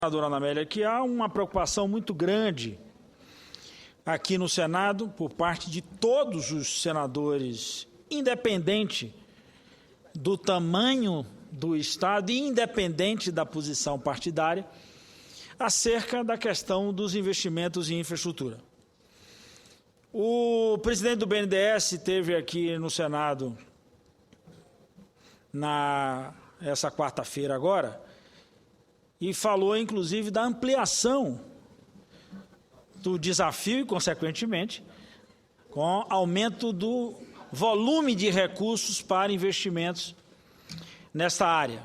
Senadora Ana Amélia, que há uma preocupação muito grande aqui no Senado, por parte de todos os senadores, independente do tamanho do Estado e independente da posição partidária, acerca da questão dos investimentos em infraestrutura. O presidente do BNDES esteve aqui no Senado essa quarta-feira agora, e falou, inclusive, da ampliação do desafio e, consequentemente, com aumento do volume de recursos para investimentos nesta área,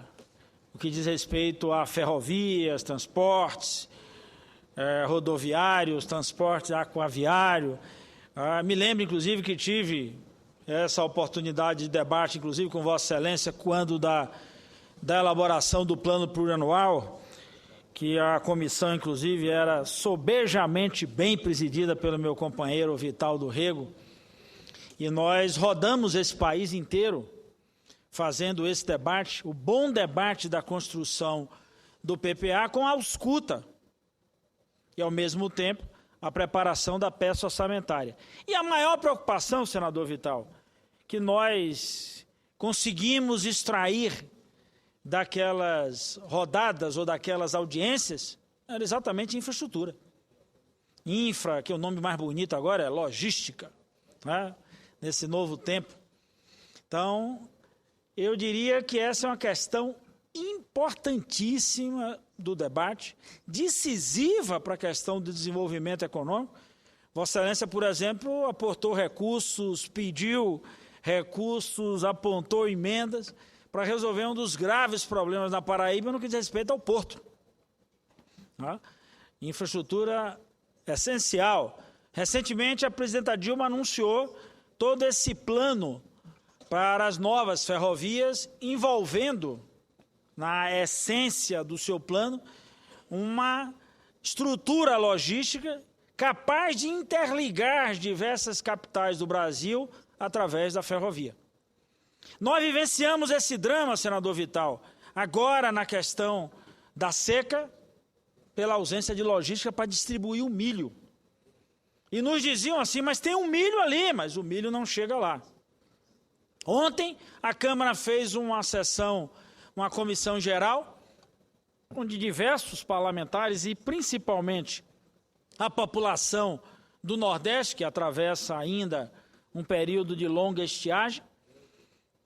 o que diz respeito a ferrovias, transportes, rodoviários, transporte aquaviário. Me lembro, inclusive, que tive essa oportunidade de debate, inclusive, com Vossa Excelência, quando da elaboração do plano plurianual, que a comissão, inclusive, era sobejamente bem presidida pelo meu companheiro Vital do Rego, e nós rodamos esse país inteiro fazendo esse debate, o bom debate da construção do PPA com a ausculta e, ao mesmo tempo, a preparação da peça orçamentária. E a maior preocupação, senador Vital, que nós conseguimos extrair daquelas rodadas ou daquelas audiências, era exatamente infraestrutura. Infra, que é o nome mais bonito agora, é logística, né? Nesse novo tempo. Então, eu diria que essa é uma questão importantíssima do debate, decisiva para a questão do desenvolvimento econômico. Vossa Excelência, por exemplo, aportou recursos, pediu recursos, apontou emendas para resolver um dos graves problemas na Paraíba no que diz respeito ao porto. Infraestrutura essencial. Recentemente, a presidenta Dilma anunciou todo esse plano para as novas ferrovias, envolvendo, na essência do seu plano, uma estrutura logística capaz de interligar diversas capitais do Brasil através da ferrovia. Nós vivenciamos esse drama, senador Vital, agora na questão da seca, pela ausência de logística para distribuir o milho. E nos diziam assim, mas tem um milho ali, mas o milho não chega lá. Ontem, a Câmara fez uma sessão, uma comissão geral, onde diversos parlamentares e principalmente a população do Nordeste, que atravessa ainda um período de longa estiagem,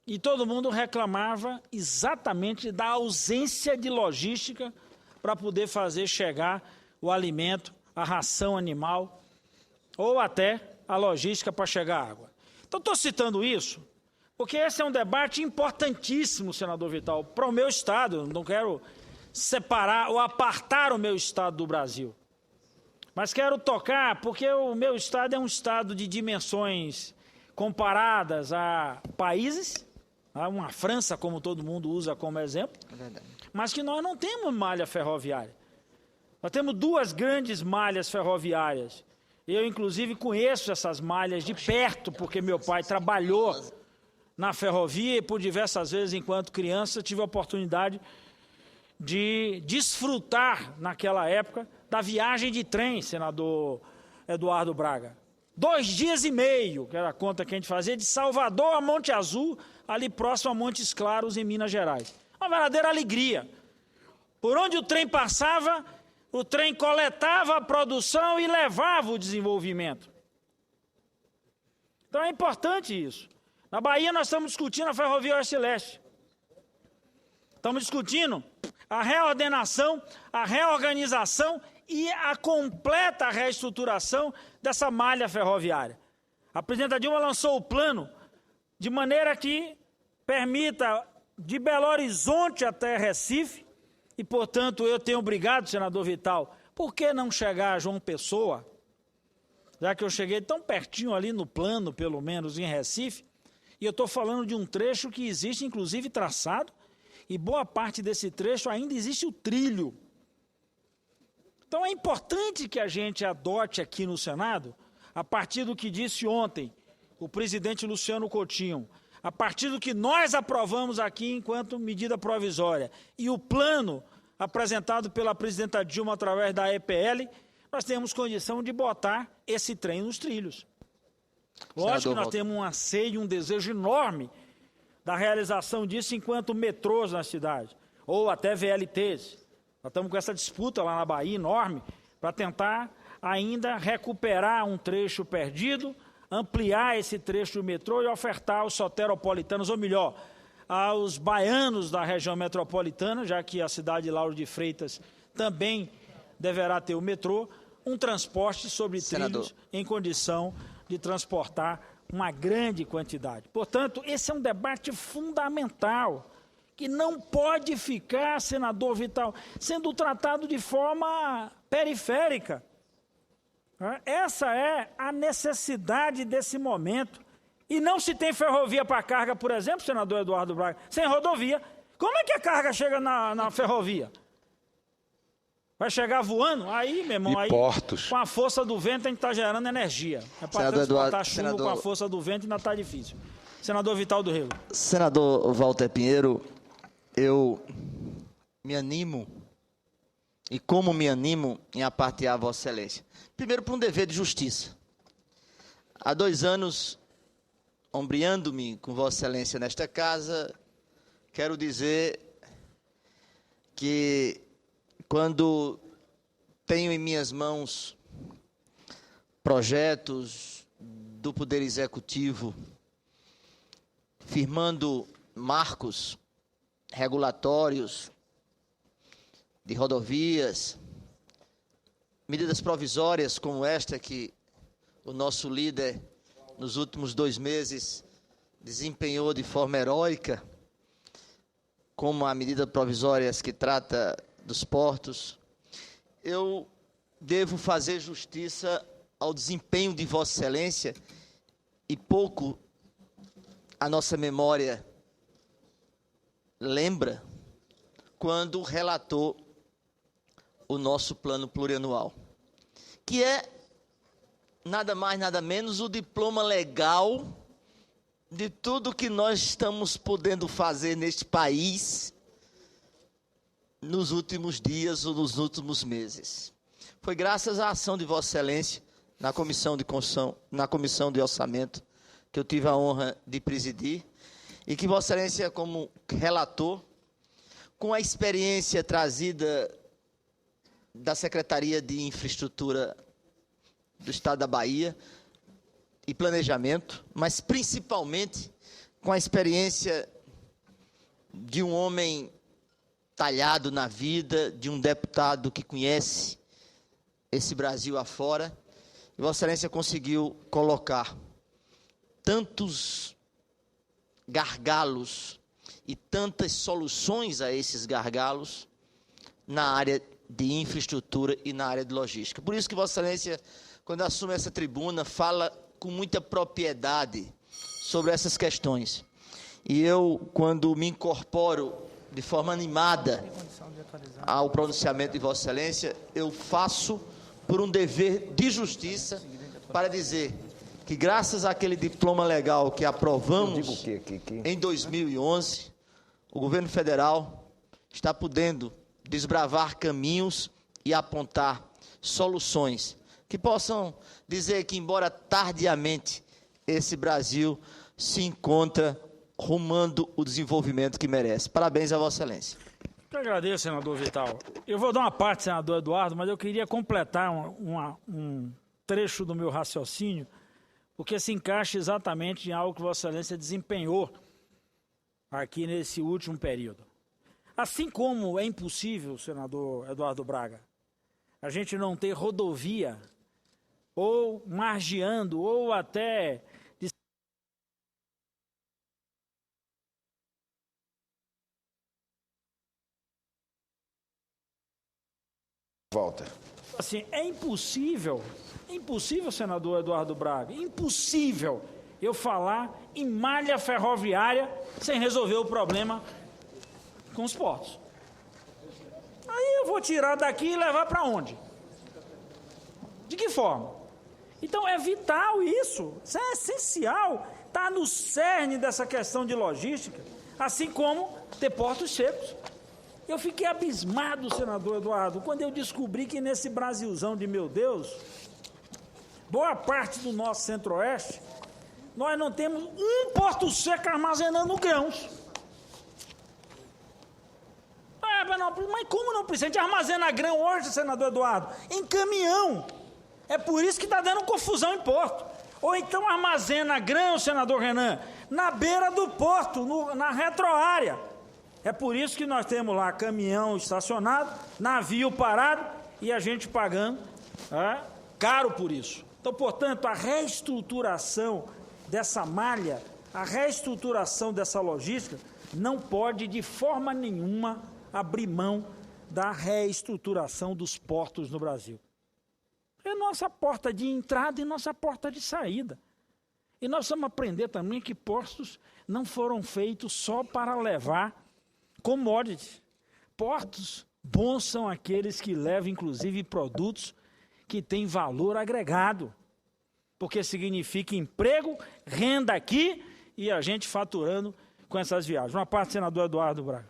e todo mundo reclamava exatamente da ausência de logística para poder fazer chegar o alimento, a ração animal, ou até a logística para chegar a água. Então, estou citando isso porque esse é um debate importantíssimo, senador Vital, para o meu Estado. Não quero separar ou apartar o meu Estado do Brasil, mas quero tocar porque o meu Estado é um Estado de dimensões comparadas a países, uma França, como todo mundo usa como exemplo, mas que nós não temos malha ferroviária. Nós temos duas grandes malhas ferroviárias. Eu, inclusive, conheço essas malhas de perto, porque meu pai trabalhou na ferrovia e, por diversas vezes, enquanto criança, tive a oportunidade de desfrutar, naquela época, da viagem de trem, senador Eduardo Braga. 2 dias e meio, que era a conta que a gente fazia, de Salvador a Monte Azul, ali próximo a Montes Claros, em Minas Gerais. Uma verdadeira alegria. Por onde o trem passava, o trem coletava a produção e levava o desenvolvimento. Então é importante isso. Na Bahia nós estamos discutindo a ferrovia Oeste-Leste. Estamos discutindo a reordenação, a reorganização e a completa reestruturação dessa malha ferroviária. A presidenta Dilma lançou o plano de maneira que permita de Belo Horizonte até Recife, e, portanto, eu tenho obrigado, senador Vital, por que não chegar a João Pessoa, já que eu cheguei tão pertinho ali no plano, pelo menos em Recife, e eu estou falando de um trecho que existe, inclusive, traçado, e boa parte desse trecho ainda existe o trilho. Então, é importante que a gente adote aqui no Senado, a partir do que disse ontem o presidente Luciano Coutinho, a partir do que nós aprovamos aqui enquanto medida provisória, e o plano apresentado pela presidenta Dilma através da EPL, nós temos condição de botar esse trem nos trilhos. Lógico que nós temos um anseio, um desejo enorme da realização disso enquanto metrôs na cidade, ou até VLTs. Nós estamos com essa disputa lá na Bahia enorme para tentar ainda recuperar um trecho perdido, ampliar esse trecho do metrô e ofertar aos soteropolitanos, ou melhor, aos baianos da região metropolitana, já que a cidade de Lauro de Freitas também deverá ter o metrô, um transporte sobre trilhos em condição de transportar uma grande quantidade. Portanto, esse é um debate fundamental, que não pode ficar, senador Vital, sendo tratado de forma periférica. Essa é a necessidade desse momento. E não se tem ferrovia para carga, por exemplo, senador Eduardo Braga, sem rodovia. Como é que a carga chega na ferrovia? Vai chegar voando? Aí, meu irmão, aí, portos. Com a força do vento, a gente está gerando energia. É para transportar chumbo com a força do vento ainda está difícil. Senador Vital do Rego. Senador Walter Pinheiro, eu me animo, e como me animo em apartear a Vossa Excelência. Primeiro, por um dever de justiça. Há 2 anos, ombreando-me com Vossa Excelência nesta casa, quero dizer que quando tenho em minhas mãos projetos do Poder Executivo firmando marcos regulatórios de rodovias, medidas provisórias como esta que o nosso líder, nos últimos 2 meses, desempenhou de forma heróica, como a medida provisória que trata dos portos, eu devo fazer justiça ao desempenho de Vossa Excelência e pouco a nossa memória lembra quando relatou o nosso plano plurianual, que é nada mais, nada menos o diploma legal de tudo que nós estamos podendo fazer neste país nos últimos dias ou nos últimos meses. Foi graças à ação de Vossa Excelência na Comissão de Constituição, na Comissão de Orçamento, que eu tive a honra de presidir, e que Vossa Excelência, como relator, com a experiência trazida da Secretaria de Infraestrutura do Estado da Bahia e Planejamento, mas principalmente com a experiência de um homem talhado na vida, de um deputado que conhece esse Brasil afora, e Vossa Excelência conseguiu colocar tantos gargalos e tantas soluções a esses gargalos na área de infraestrutura e na área de logística. Por isso que Vossa Excelência, quando assume essa tribuna, fala com muita propriedade sobre essas questões. E eu, quando me incorporo de forma animada ao pronunciamento de Vossa Excelência, eu faço por um dever de justiça para dizer que, graças àquele diploma legal que aprovamos em 2011, o governo federal está podendo desbravar caminhos e apontar soluções que possam dizer que, embora tardiamente, esse Brasil se encontra rumando o desenvolvimento que merece. Parabéns a Vossa Excelência. Eu agradeço, senador Vital. Eu vou dar uma parte, senador Eduardo, mas eu queria completar um trecho do meu raciocínio, porque se encaixa exatamente em algo que Vossa Excelência desempenhou aqui nesse último período. Assim como é impossível, senador Eduardo Braga, a gente não ter rodovia, ou margeando, ou até Volta. Assim, é impossível, senador Eduardo Braga, impossível eu falar em malha ferroviária sem resolver o problema com os portos. Aí eu vou tirar daqui e levar para onde? De que forma? Então é vital isso é essencial, está no cerne dessa questão de logística, assim como ter portos secos. Eu fiquei abismado, senador Eduardo, quando eu descobri que nesse Brasilzão de meu Deus, boa parte do nosso centro-oeste, nós não temos um porto seco armazenando grãos. Mas como não precisa? A gente armazena grão hoje, senador Eduardo, em caminhão. É por isso que está dando confusão em porto. Ou então armazena grão, senador Renan, na beira do porto, na retroárea. É por isso que nós temos lá caminhão estacionado, navio parado e a gente pagando caro por isso. Então, portanto, a reestruturação dessa malha, a reestruturação dessa logística, não pode de forma nenhuma abrir mão da reestruturação dos portos no Brasil. É nossa porta de entrada e nossa porta de saída. E nós vamos aprender também que portos não foram feitos só para levar commodities. Portos bons são aqueles que levam, inclusive, produtos que têm valor agregado. Porque significa emprego, renda aqui e a gente faturando com essas viagens. Uma parte, senador Eduardo Braga.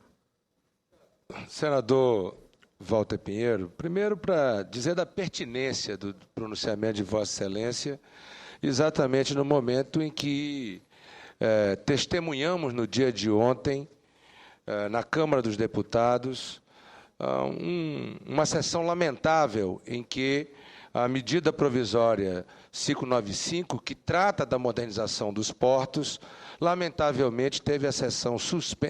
Senador Walter Pinheiro, primeiro para dizer da pertinência do pronunciamento de Vossa Excelência, exatamente no momento em que testemunhamos no dia de ontem, na Câmara dos Deputados, uma sessão lamentável em que a medida provisória 595, que trata da modernização dos portos, lamentavelmente teve a sessão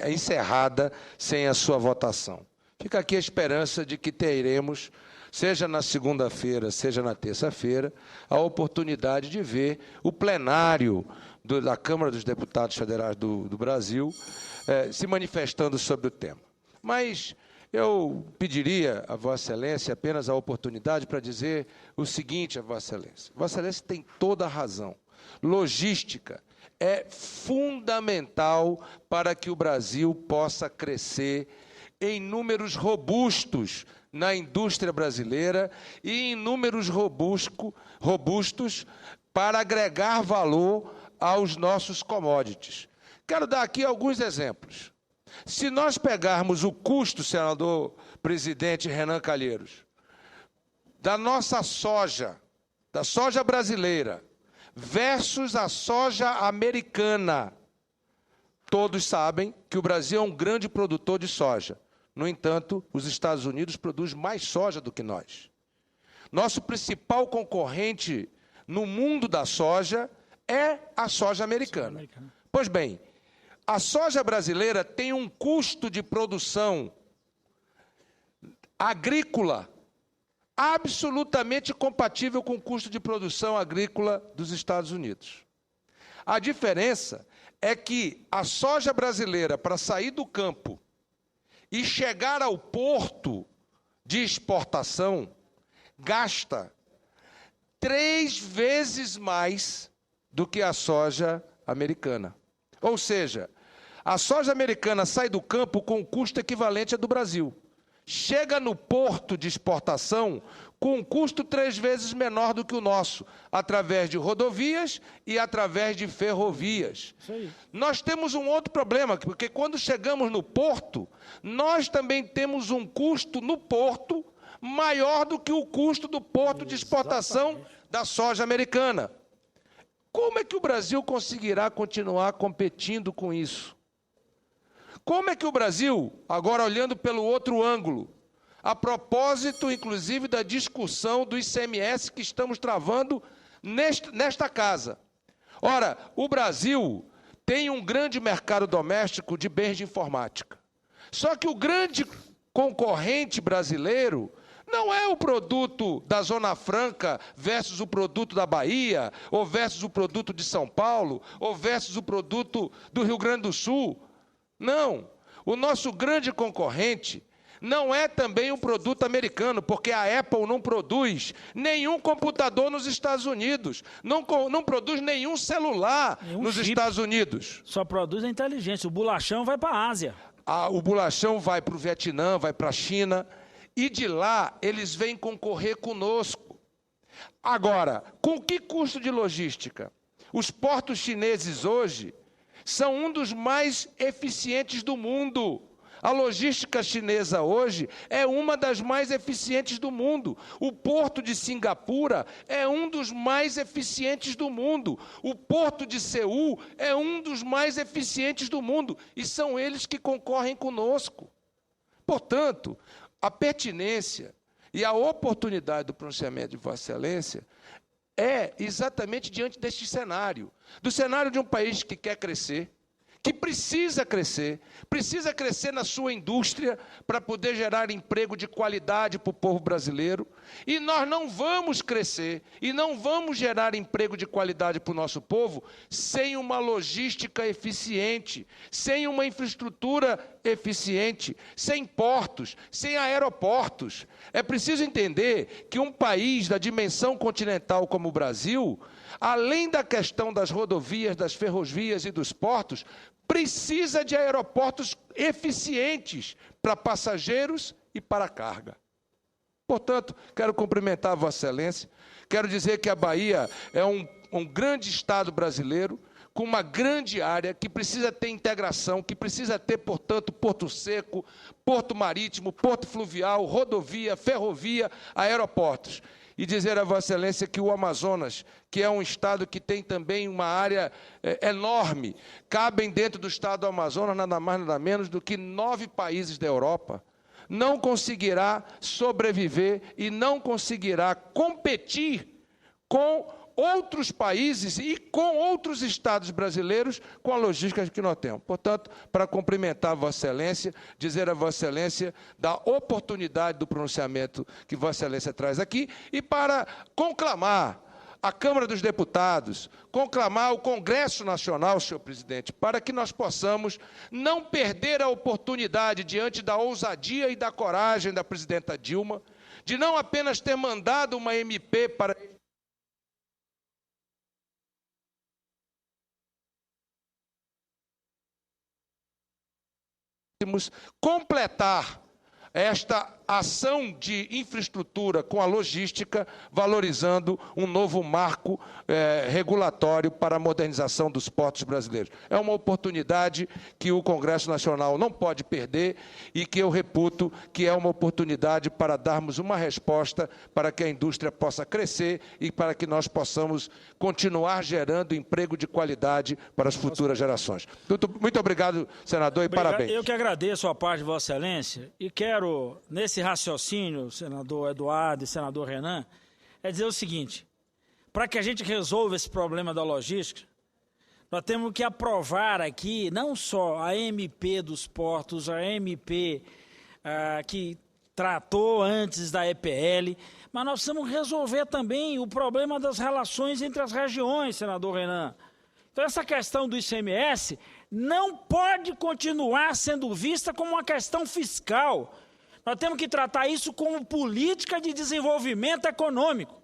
encerrada sem a sua votação. Fica aqui a esperança de que teremos, seja na segunda-feira, seja na terça-feira, a oportunidade de ver o plenário da Câmara dos Deputados Federais do Brasil se manifestando sobre o tema. Mas eu pediria a Vossa Excelência apenas a oportunidade para dizer o seguinte a Vossa Excelência. Vossa Excelência tem toda a razão. Logística é fundamental para que o Brasil possa crescer em números robustos na indústria brasileira e em números robustos para agregar valor aos nossos commodities. Quero dar aqui alguns exemplos. Se nós pegarmos o custo, senador presidente Renan Calheiros, da nossa soja, da soja brasileira, versus a soja americana, todos sabem que o Brasil é um grande produtor de soja. No entanto, os Estados Unidos produzem mais soja do que nós. Nosso principal concorrente no mundo da soja é a soja americana. Pois bem, a soja brasileira tem um custo de produção agrícola absolutamente compatível com o custo de produção agrícola dos Estados Unidos. A diferença é que a soja brasileira, para sair do campo e chegar ao porto de exportação, gasta 3 vezes mais do que a soja americana. Ou seja, a soja americana sai do campo com um custo equivalente ao do Brasil. Chega no porto de exportação com um custo 3 vezes menor do que o nosso, através de rodovias e através de ferrovias. Nós temos um outro problema, porque quando chegamos no porto, nós também temos um custo no porto maior do que o custo do porto de exportação da soja americana. Como é que o Brasil conseguirá continuar competindo com isso? Como é que o Brasil, agora olhando pelo outro ângulo, a propósito, inclusive, da discussão do ICMS que estamos travando nesta casa. Ora, o Brasil tem um grande mercado doméstico de bens de informática. Só que o grande concorrente brasileiro não é o produto da Zona Franca versus o produto da Bahia, ou versus o produto de São Paulo, ou versus o produto do Rio Grande do Sul. Não. O nosso grande concorrente não é também um produto americano, porque a Apple não produz nenhum computador nos Estados Unidos, não produz nenhum celular nos Estados Unidos. Só produz a inteligência. O bolachão vai para a Ásia. O bolachão vai para o Vietnã, vai para a China, e de lá eles vêm concorrer conosco. Agora, com que custo de logística? Os portos chineses hoje são um dos mais eficientes do mundo. A logística chinesa hoje é uma das mais eficientes do mundo. O porto de Singapura é um dos mais eficientes do mundo. O porto de Seul é um dos mais eficientes do mundo. E são eles que concorrem conosco. Portanto, a pertinência e a oportunidade do pronunciamento de Vossa Excelência é exatamente diante deste cenário. Do cenário de um país que quer crescer, que precisa crescer na sua indústria para poder gerar emprego de qualidade para o povo brasileiro. E nós não vamos crescer e não vamos gerar emprego de qualidade para o nosso povo sem uma logística eficiente, sem uma infraestrutura eficiente, sem portos, sem aeroportos. É preciso entender que um país da dimensão continental como o Brasil, além da questão das rodovias, das ferrovias e dos portos, precisa de aeroportos eficientes para passageiros e para carga. Portanto, quero cumprimentar a Vossa Excelência, quero dizer que a Bahia é um grande estado brasileiro, com uma grande área, que precisa ter integração, que precisa ter, portanto, porto seco, porto marítimo, porto fluvial, rodovia, ferrovia, aeroportos. E dizer a Vossa Excelência que o Amazonas, que é um estado que tem também uma área enorme, cabem dentro do estado do Amazonas nada mais, nada menos do que 9 países da Europa, não conseguirá sobreviver e não conseguirá competir com outros países e com outros estados brasileiros com a logística que nós temos. Portanto, para cumprimentar a Vossa Excelência, dizer a Vossa Excelência da oportunidade do pronunciamento que Vossa Excelência traz aqui e para conclamar a Câmara dos Deputados, conclamar o Congresso Nacional, senhor presidente, para que nós possamos não perder a oportunidade diante da ousadia e da coragem da presidenta Dilma, de não apenas ter mandado uma MP para completar esta ação de infraestrutura com a logística, valorizando um novo marco regulatório para a modernização dos portos brasileiros. É uma oportunidade que o Congresso Nacional não pode perder e que eu reputo que é uma oportunidade para darmos uma resposta para que a indústria possa crescer e para que nós possamos continuar gerando emprego de qualidade para as futuras gerações. Muito obrigado, senador, e parabéns. Eu que agradeço a parte de Vossa Excelência e quero, nesse raciocínio, senador Eduardo e senador Renan, é dizer o seguinte: para que a gente resolva esse problema da logística, nós temos que aprovar aqui não só a MP dos portos, a MP que tratou antes da EPL, mas nós precisamos resolver também o problema das relações entre as regiões, senador Renan. Então, essa questão do ICMS não pode continuar sendo vista como uma questão fiscal. Nós temos que tratar isso como política de desenvolvimento econômico.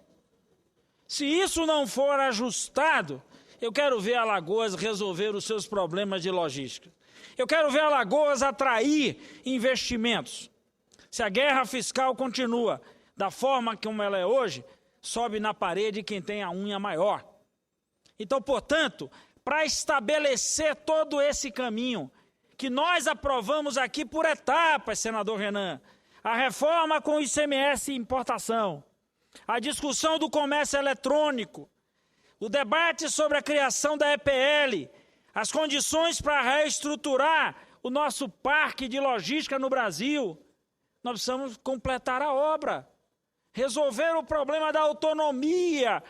Se isso não for ajustado, eu quero ver Alagoas resolver os seus problemas de logística. Eu quero ver Alagoas atrair investimentos. Se a guerra fiscal continua da forma como ela é hoje, sobe na parede quem tem a unha maior. Então, portanto, para estabelecer todo esse caminho, que nós aprovamos aqui por etapas, senador Renan, a reforma com o ICMS e importação, a discussão do comércio eletrônico, o debate sobre a criação da EPL, as condições para reestruturar o nosso parque de logística no Brasil, nós precisamos completar a obra, resolver o problema da autonomia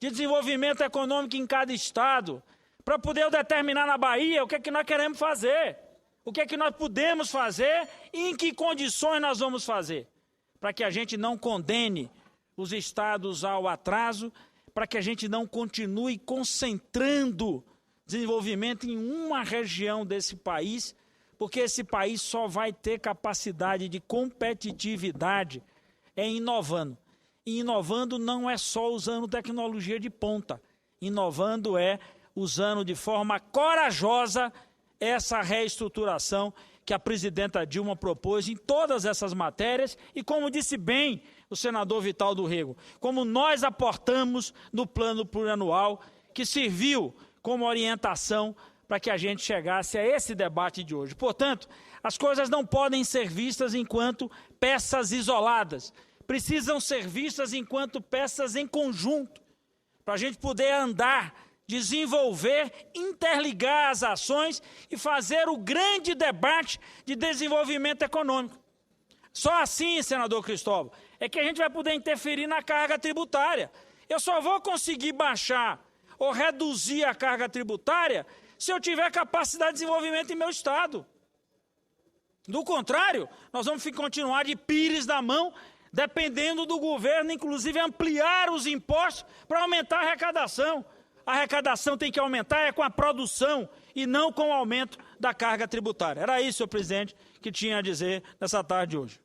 de desenvolvimento econômico em cada estado, para poder determinar na Bahia o que é que nós queremos fazer, o que é que nós podemos fazer e em que condições nós vamos fazer, para que a gente não condene os estados ao atraso, para que a gente não continue concentrando desenvolvimento em uma região desse país, porque esse país só vai ter capacidade de competitividade inovando. E inovando não é só usando tecnologia de ponta, inovando é usando de forma corajosa essa reestruturação que a presidenta Dilma propôs em todas essas matérias e, como disse bem o senador Vital do Rego, como nós aportamos no plano plurianual que serviu como orientação para que a gente chegasse a esse debate de hoje. Portanto, as coisas não podem ser vistas enquanto peças isoladas. Precisam ser vistas enquanto peças em conjunto, para a gente poder andar, desenvolver, interligar as ações e fazer o grande debate de desenvolvimento econômico. Só assim, senador Cristóvão, é que a gente vai poder interferir na carga tributária. Eu só vou conseguir baixar ou reduzir a carga tributária se eu tiver capacidade de desenvolvimento em meu estado. Do contrário, nós vamos continuar de pires na mão, dependendo do governo, inclusive ampliar os impostos para aumentar a arrecadação. A arrecadação tem que aumentar com a produção e não com o aumento da carga tributária. Era isso, senhor presidente, que tinha a dizer nessa tarde de hoje.